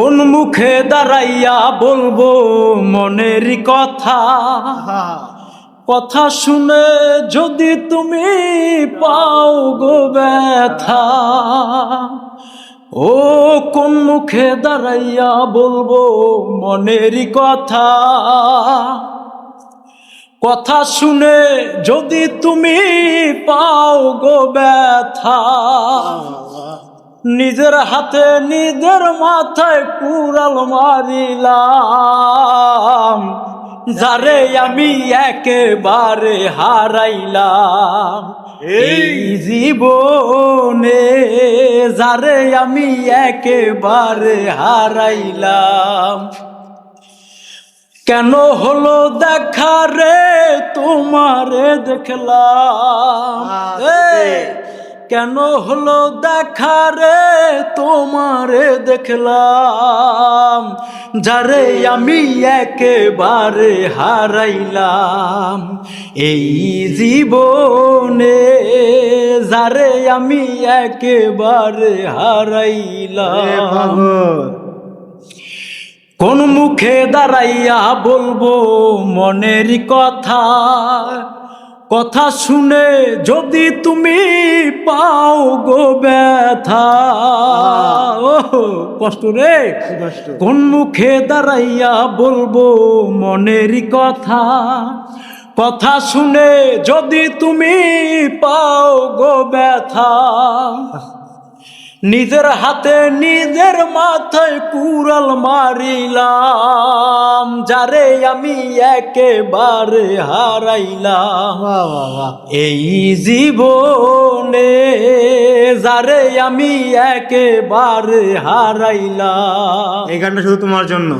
কোন মুখে দাঁড়াইয়া বলবো মনের কথা, কথা শুনে যদি তুমি পাও গো ব্যথা। ও কোন মুখে দাঁড়াইয়া বলবো মনের কথা, কথা শুনে যদি তুমি পাও গো ব্যথা। নিজের হাতে নিজের মাথায় কুড়াল মারিলাম, যারে আমি একেবারে হারাইলাম এই জীবনে, যারে আমি একেবারে হারাইলাম। কেন হলো দেখা রে তোমারে দেখলাম, কেন হলো দেখা রে তোমারে দেখলাম, যারে আমি একেবারে হারাইলাম এই জীবনে, যারে আমি একেবারে হারাইলাম। কোন মুখে দাঁড়াইয়া বলবো মনের কথা, কথা শুনে যদি তুমি পাও গো ব্যথা। ও কষ্ট রে, কোন মুখে দাঁড়াইয়া বলবো মনের কথা, কথা শুনে যদি তুমি পাও গো ব্যথা। নিজের হাতে নিজের মাথায় কুড়াল মারিলাম, যারে আমি একেবারে হারাইলাম এই জীবনে, যারে আমি একেবারে হারাইলাম। এই গানটা শুধু তোমার জন্য।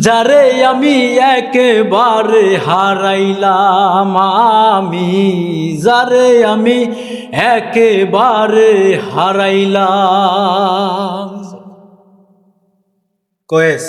যারে আমি একেবারে হারাইলাম আমি, যারে আমি একেবারে হারাইলাম। কোয়েস।